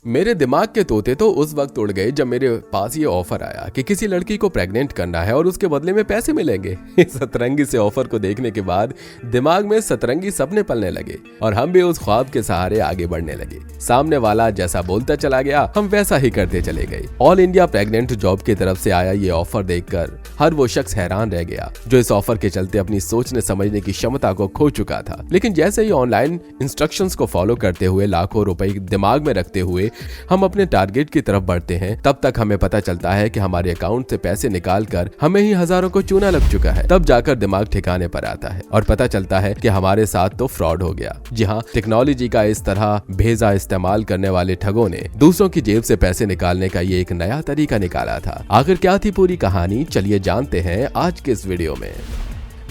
मेरे दिमाग के तोते तो उस वक्त उड़ गए जब मेरे पास ये ऑफर आया कि किसी लड़की को प्रेग्नेंट करना है और उसके बदले में पैसे मिलेंगे। सतरंगी से ऑफर को देखने के बाद दिमाग में सतरंगी सपने पलने लगे और हम भी उस ख्वाब के सहारे आगे बढ़ने लगे। सामने वाला जैसा बोलता चला गया, हम वैसा ही करते चले गए। ऑल इंडिया प्रेग्नेंट जॉब की तरफ से आया ये ऑफर देखकर हर वो शख्स हैरान रह गया जो इस ऑफर के चलते अपनी सोचने समझने की क्षमता को खो चुका था। लेकिन जैसे ही ऑनलाइन इंस्ट्रक्शंस को फॉलो करते हुए लाखों रुपए दिमाग में रखते हुए हम अपने टारगेट की तरफ बढ़ते हैं, तब तक हमें पता चलता है कि हमारे अकाउंट से पैसे निकालकर हमें ही हजारों को चूना लग चुका है। तब जाकर दिमाग ठिकाने पर आता है और पता चलता है कि हमारे साथ तो फ्रॉड हो गया। जी हाँ, टेक्नोलॉजी का इस तरह भेजा इस्तेमाल करने वाले ठगों ने दूसरों की जेब से पैसे निकालने का ये एक नया तरीका निकाला था। आखिर क्या थी पूरी कहानी, चलिए जानते हैं आज के इस वीडियो में।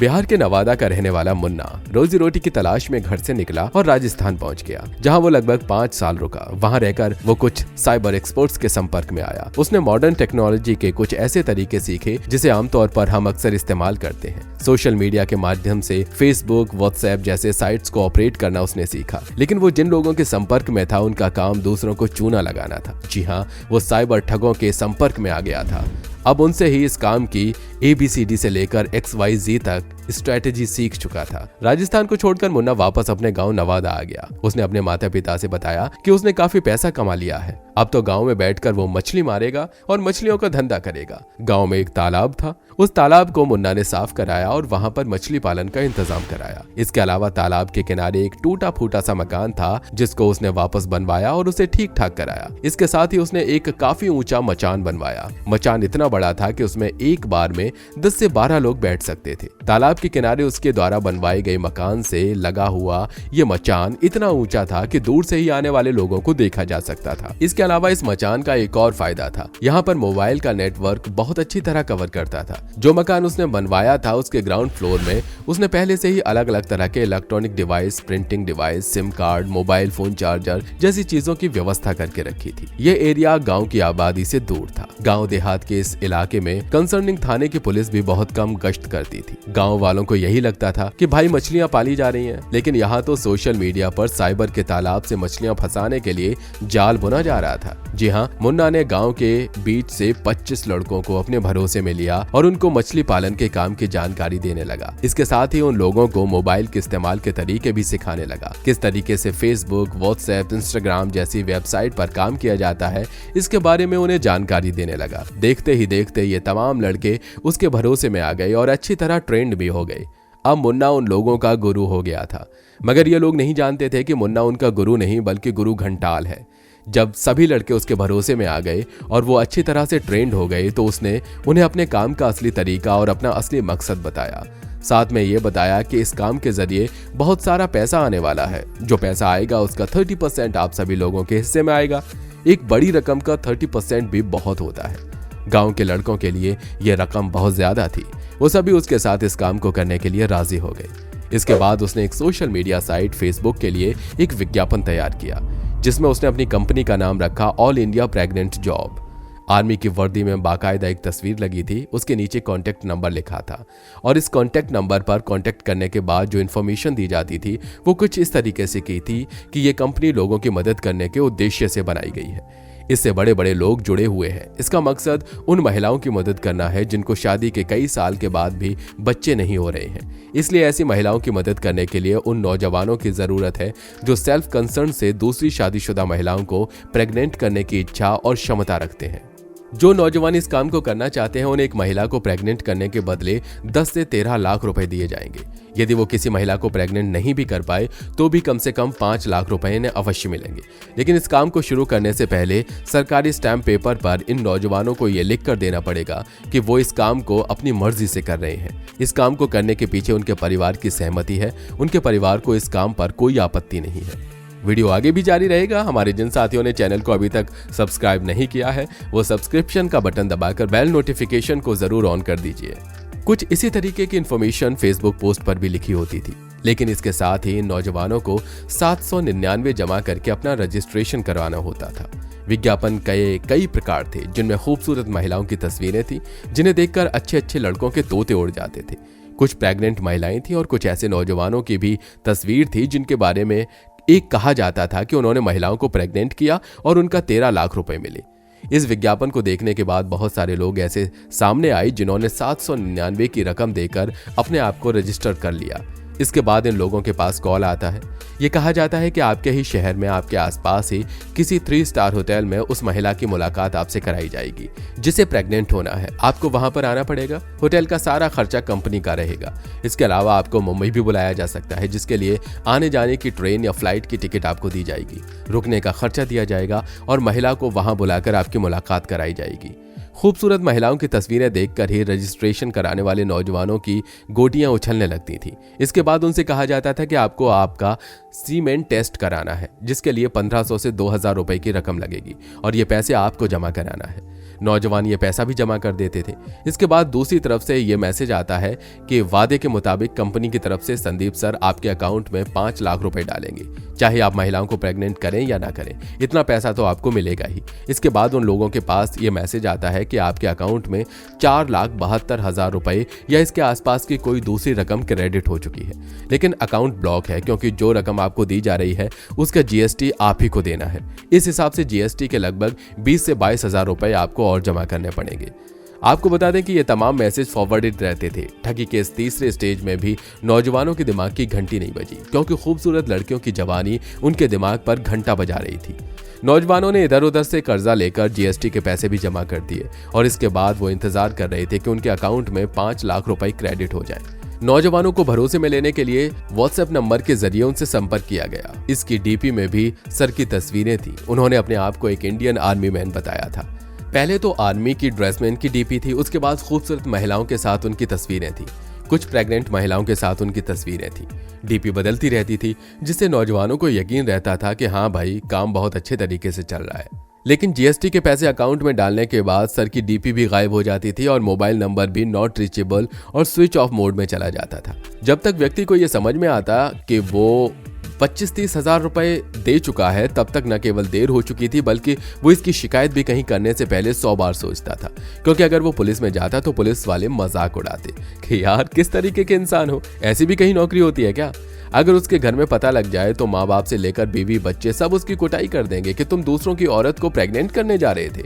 बिहार के नवादा का रहने वाला मुन्ना रोजी रोटी की तलाश में घर से निकला और राजस्थान पहुंच गया, जहां वो लगभग 5 साल रुका। वहां रहकर वो कुछ साइबर एक्सपर्ट्स के संपर्क में आया। उसने मॉडर्न टेक्नोलॉजी के कुछ ऐसे तरीके सीखे जिसे आमतौर पर हम अक्सर इस्तेमाल करते हैं। सोशल मीडिया के माध्यम से फेसबुक, व्हाट्सएप जैसे साइट्स को ऑपरेट करना उसने सीखा। लेकिन वो जिन लोगों के संपर्क में था, उनका काम दूसरों को चूना लगाना था। जी हाँ, वो साइबर ठगों के संपर्क में आ गया था। अब उनसे ही इस काम की ABCD से लेकर XYZ तक स्ट्रेटेजी सीख चुका था। राजस्थान को छोड़कर मुन्ना वापस अपने गांव नवादा आ गया। उसने अपने माता पिता से बताया कि उसने काफी पैसा कमा लिया है, अब तो गांव में बैठकर वो मछली मारेगा और मछलियों का धंधा करेगा। गांव में एक तालाब था, उस तालाब को मुन्ना ने साफ कराया और वहां पर मछली पालन का इंतजाम कराया। इसके अलावा तालाब के किनारे एक टूटा फूटा सा मकान था जिसको उसने वापस बनवाया और उसे ठीक ठाक कराया। इसके साथ ही उसने एक काफी ऊंचा मचान बनवाया। मचान इतना बड़ा था कि उसमें एक बार में 10 से 12 लोग बैठ सकते थे। तालाब के किनारे उसके द्वारा बनवाए गए मकान से लगा हुआ ये मचान इतना ऊंचा था कि दूर से ही आने वाले लोगों को देखा जा सकता था। इसके अलावा इस मचान का एक और फायदा था, यहाँ पर मोबाइल का नेटवर्क बहुत अच्छी तरह कवर करता था। जो मकान उसने बनवाया था उसके ग्राउंड फ्लोर में उसने पहले से ही अलग अलग तरह के electronic device, printing device, SIM card, mobile phone charger जैसी चीजों की व्यवस्था करके रखी थी। ये एरिया गाँव की आबादी से दूर था। गाँव देहात के इस इलाके में कंसर्निंग थाने की पुलिस भी बहुत कम गश्त करती थी। गांव वालों को यही लगता था कि भाई मछलियां पाली जा रही हैं, लेकिन यहाँ तो सोशल मीडिया पर साइबर के तालाब से मछलियां फंसाने के लिए जाल बुना जा रहा था। जी हाँ, मुन्ना ने गांव के बीच से 25 लड़कों को अपने भरोसे में लिया और उनको मछली पालन के काम की जानकारी देने लगा। इसके साथ ही उन लोगों को मोबाइल के इस्तेमाल के तरीके भी सिखाने लगा। किस तरीके से फेसबुक, व्हाट्सएप, इंस्टाग्राम जैसी वेबसाइट पर काम किया जाता है, इसके बारे में उन्हें जानकारी देने लगा। देखते ही देखते ये तमाम लड़के उसके भरोसे में आ गए और अच्छी तरह ट्रेंड भी हो गए। अब मुन्ना उन लोगों का गुरु हो गया था, मगर ये लोग नहीं जानते थे कि मुन्ना उनका गुरु नहीं बल्कि गुरु घंटाल है। जब सभी लड़के उसके भरोसे में आ गए और वो अच्छी तरह से ट्रेंड हो गए तो उसने उन्हें अपने काम का असली तरीका और अपना असली मकसद बताया। साथ में ये बताया कि इस काम के जरिए बहुत सारा पैसा आने वाला है। जो पैसा आएगा उसका 30% आप सभी लोगों के हिस्से में आएगा। एक बड़ी रकम का 30% भी बहुत होता है। गांव के लड़कों के लिए यह रकम बहुत ज्यादा थी। वो सभी उसके साथ इस काम को करने के लिए राजी हो गए। इसके बाद उसने एक सोशल मीडिया साइट फेसबुक के लिए एक विज्ञापन तैयार किया, जिसमें उसने अपनी कंपनी का नाम रखा all India pregnant job. Army की वर्दी में बाकायदा एक तस्वीर लगी थी, उसके नीचे कॉन्टैक्ट नंबर लिखा था और इस कॉन्टैक्ट नंबर पर कॉन्टैक्ट करने के बाद जो इन्फॉर्मेशन दी जाती थी वो कुछ इस तरीके से की थी कि ये कंपनी लोगों की मदद करने के उद्देश्य से बनाई गई है। इससे बड़े बड़े लोग जुड़े हुए हैं। इसका मकसद उन महिलाओं की मदद करना है जिनको शादी के कई साल के बाद भी बच्चे नहीं हो रहे हैं। इसलिए ऐसी महिलाओं की मदद करने के लिए उन नौजवानों की जरूरत है जो सेल्फ कंसर्न से दूसरी शादीशुदा महिलाओं को प्रेग्नेंट करने की इच्छा और क्षमता रखते हैं। जो नौजवान इस काम को करना चाहते हैं उन्हें एक महिला को प्रेग्नेंट करने के बदले 10 से 13 लाख रुपए दिए जाएंगे। यदि वो किसी महिला को प्रेग्नेंट नहीं भी कर पाए तो भी कम से कम 5 लाख रुपए इन्हें अवश्य मिलेंगे। लेकिन इस काम को शुरू करने से पहले सरकारी स्टैम्प पेपर पर इन नौजवानों को ये लिख कर देना पड़ेगा कि वो इस काम को अपनी मर्जी से कर रहे हैं। इस काम को करने के पीछे उनके परिवार की सहमति है। उनके परिवार को इस काम पर कोई आपत्ति नहीं है। वीडियो आगे भी जारी रहेगा। हमारे जिन साथियों ने चैनल को अभी तक सब्सक्राइब नहीं किया है वो सब्सक्रिप्शन का बटन दबाकर बेल नोटिफिकेशन को जरूर ऑन कर दीजिए। कुछ इसी तरीके की इन्फॉर्मेशन फेसबुक पोस्ट पर भी लिखी होती थी, लेकिन इसके साथ ही इन नौजवानों को 799 जमा करके अपना रजिस्ट्रेशन करवाना होता था। विज्ञापन के कई प्रकार थे जिनमें खूबसूरत महिलाओं की तस्वीरें थी जिन्हें देखकर अच्छे अच्छे लड़कों के तोते उड़ जाते थे। कुछ प्रेग्नेंट महिलाएं थी और कुछ ऐसे नौजवानों की भी तस्वीर थी जिनके बारे में एक कहा जाता था कि उन्होंने महिलाओं को प्रेग्नेंट किया और उनका 13 लाख रुपए मिले। इस विज्ञापन को देखने के बाद बहुत सारे लोग ऐसे सामने आए जिन्होंने 799 की रकम देकर अपने आप को रजिस्टर कर लिया। इसके बाद इन लोगों के पास कॉल आता है। ये कहा जाता है कि आपके ही शहर में, आपके आसपास ही किसी 3 स्टार होटल में उस महिला की मुलाकात आपसे कराई जाएगी जिसे प्रेग्नेंट होना है। आपको वहां पर आना पड़ेगा। होटल का सारा खर्चा कंपनी का रहेगा। इसके अलावा आपको मुंबई भी बुलाया जा सकता है, जिसके लिए आने जाने की ट्रेन या फ्लाइट की टिकट आपको दी जाएगी। रुकने का खर्चा दिया जाएगा और महिला को वहां बुलाकर आपकी मुलाकात कराई जाएगी। खूबसूरत महिलाओं की तस्वीरें देखकर ही रजिस्ट्रेशन कराने वाले नौजवानों की गोटियां उछलने लगती थी। इसके बाद उनसे कहा जाता था कि आपको आपका सीमेन टेस्ट कराना है, जिसके लिए 1500 से 2000 रुपए की रकम लगेगी और ये पैसे आपको जमा कराना है। नौजवान ये पैसा भी जमा कर देते थे। इसके बाद दूसरी तरफ से ये मैसेज आता है कि वादे के मुताबिक कंपनी की तरफ से संदीप सर आपके अकाउंट में 5 लाख रुपए डालेंगे, चाहे आप महिलाओं को प्रेग्नेंट करें या ना करें, इतना पैसा तो आपको मिलेगा ही। इसके बाद उन लोगों के पास ये मैसेज आता है कि आपके अकाउंट में 4,72,000 रुपए या इसके आसपास की कोई दूसरी रकम क्रेडिट हो चुकी है, लेकिन अकाउंट ब्लॉक है क्योंकि जो रकम आपको दी जा रही है उसका जीएसटी आप ही को देना है। इस हिसाब से जीएसटी के लगभग 20 से 22,000 रुपए आपको और जमा करने पड़ेंगे। आपको बता दें कि ये तमाम मैसेज फॉरवर्डेड रहते थे। ठगी के इस तीसरे स्टेज में भी नौजवानों के दिमाग की घंटी नहीं बजी, क्योंकि खूबसूरत लड़कियों की जवानी उनके दिमाग पर घंटा बजा रही थी। नौजवानों ने इधर उधर से कर्जा लेकर जीएसटी के पैसे भी जमा कर दिए और इसके बाद वो इंतजार कर रहे थे कि उनके अकाउंट में 5 लाख रुपए क्रेडिट हो जाए। नौजवानों को भरोसे में लेने के लिए व्हाट्सएप नंबर के जरिए उनसे संपर्क किया गया। इसकी डीपी में भी सर की तस्वीरें थी। उन्होंने अपने आप को एक इंडियन आर्मी मैन बताया था। पहले तो आर्मी की ड्रेसमैन की डीपी थी, उसके बाद खूबसूरत महिलाओं के साथ उनकी तस्वीरें थी, कुछ प्रेग्नेंट महिलाओं के साथ उनकी तस्वीरें थी। डीपी बदलती रहती थी, जिससे नौजवानों को यकीन रहता था कि हाँ भाई, काम बहुत अच्छे तरीके से चल रहा है। लेकिन जीएसटी के पैसे अकाउंट में डालने के बाद सर की डीपी भी गायब हो जाती थी और मोबाइल नंबर भी नॉट रीचेबल और स्विच ऑफ मोड में चला जाता था। जब तक व्यक्ति को यह समझ में आता कि वो 25-30 हजार रुपए दे चुका है, तब तक न केवल देर हो चुकी थी बल्कि वो इसकी शिकायत भी कहीं करने से पहले 100 बार सोचता था, क्योंकि अगर वो पुलिस में जाता तो पुलिस वाले मजाक उड़ाते कि यार किस तरीके के इंसान हो, ऐसी भी कहीं नौकरी होती है क्या। अगर उसके घर में पता लग जाए तो माँ बाप से लेकर बीवी बच्चे सब उसकी कुटाई कर देंगे कि तुम दूसरों की औरत को प्रेग्नेंट करने जा रहे थे।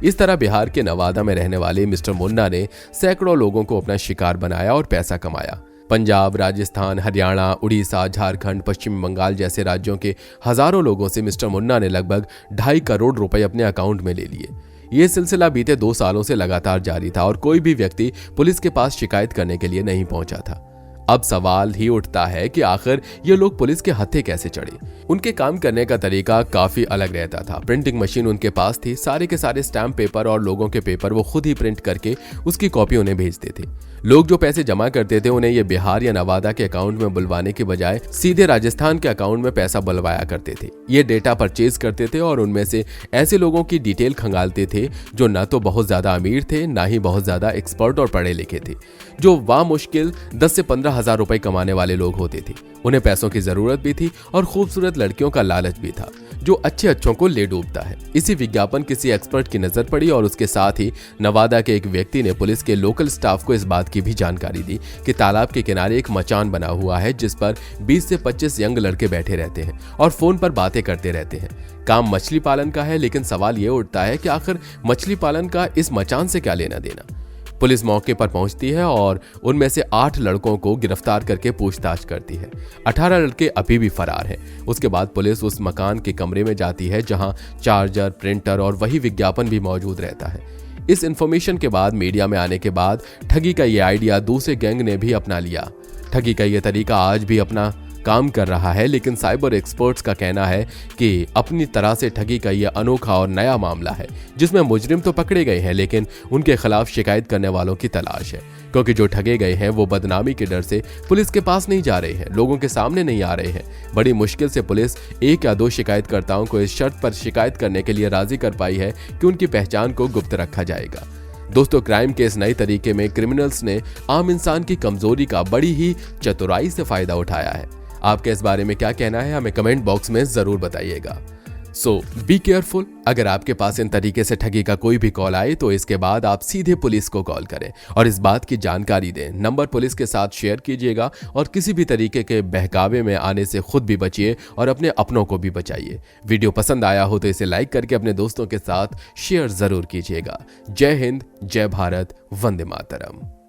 इस तरह बिहार के नवादा में रहने वाले मिस्टर मुन्ना ने सैकड़ों लोगों को अपना शिकार बनाया और पैसा कमाया। पंजाब, राजस्थान, हरियाणा, उड़ीसा, झारखंड, पश्चिम बंगाल जैसे राज्यों के हजारों लोगों से मिस्टर मुन्ना ने लगभग 2.5 करोड़ रुपए अपने अकाउंट में ले लिए। ये सिलसिला बीते 2 सालों से लगातार जारी था और कोई भी व्यक्ति पुलिस के पास शिकायत करने के लिए नहीं पहुंचा था। अब सवाल ही उठता है कि आखिर ये लोग पुलिस के हत्थे कैसे चढ़े। उनके काम करने का तरीका काफी अलग रहता था। प्रिंटिंग मशीन उनके पास थी, सारे के सारे स्टैम्प पेपर और लोगों के पेपर वो खुद ही प्रिंट करके उसकी कॉपी उन्हें भेजते थे। लोग जो पैसे जमा करते थे उन्हें ये बिहार या नवादा के अकाउंट में बुलवाने के बजाय सीधे राजस्थान के अकाउंट में पैसा बुलवाया करते थे। ये डेटा परचेज करते थे और उनमें से ऐसे लोगों की डिटेल खंगालते थे जो न तो बहुत ज्यादा अमीर थे, ना ही बहुत ज्यादा एक्सपर्ट और पढ़े लिखे थे, जो वाह मुश्किल 10 से 15 हजार रुपए कमाने वाले लोग होते थे। उन्हें पैसों की जरूरत भी थी और खूबसूरत लड़कियों का लालच भी था, जो अच्छों को ले डूबता है। इसी विज्ञापन किसी एक्सपर्ट की नजर पड़ी और उसके साथ ही नवादा के एक व्यक्ति ने पुलिस के लोकल स्टाफ को इस बात की भी जानकारी दी कि तालाब के किनारे एक मचान बना हुआ है जिस पर 20 से 25 यंग लड़के बैठे रहते हैं और फोन पर बातें करते रहते हैं। काम मछली पालन का है, लेकिन सवाल ये उठता है कि आखिर मछली पालन का इस मचान से क्या लेना देना। पुलिस मौके पर पहुंचती है और उनमें से 8 लड़कों को गिरफ्तार करके पूछताछ करती है। 18 लड़के अभी भी फरार हैं। उसके बाद पुलिस उस मकान के कमरे में जाती है जहां चार्जर, प्रिंटर और वही विज्ञापन भी मौजूद रहता है। इस इंफॉर्मेशन के बाद मीडिया में आने के बाद ठगी का ये आइडिया दूसरे गैंग ने भी अपना लिया। ठगी का ये तरीका आज भी अपना काम कर रहा है, लेकिन साइबर एक्सपर्ट्स का कहना है कि अपनी तरह से ठगी का यह अनोखा और नया मामला है जिसमें मुजरिम तो पकड़े गए हैं, लेकिन उनके खिलाफ शिकायत करने वालों की तलाश है, क्योंकि जो ठगे गए हैं वो बदनामी के डर से पुलिस के पास नहीं जा रहे हैं, लोगों के सामने नहीं आ रहे हैं। बड़ी मुश्किल से पुलिस 1 या 2 शिकायतकर्ताओं को इस शर्त पर शिकायत करने के लिए राजी कर पाई है कि उनकी पहचान को गुप्त रखा जाएगा। दोस्तों, क्राइम के इस नए तरीके में क्रिमिनल्स ने आम इंसान की कमजोरी का बड़ी ही चतुराई से फायदा उठाया है। आपके इस बारे में क्या कहना है, हमें कमेंट बॉक्स में जरूर बताइएगा। सो बी केयरफुल। अगर आपके पास इन तरीके से ठगी का कोई भी कॉल आए तो इसके बाद आप सीधे पुलिस को कॉल करें और इस बात की जानकारी दें। नंबर पुलिस के साथ शेयर कीजिएगा और किसी भी तरीके के बहकावे में आने से खुद भी बचिए और अपने अपनों को भी बचाइए। वीडियो पसंद आया हो तो इसे लाइक करके अपने दोस्तों के साथ शेयर जरूर कीजिएगा। जय हिंद, जय भारत, वंदे मातरम।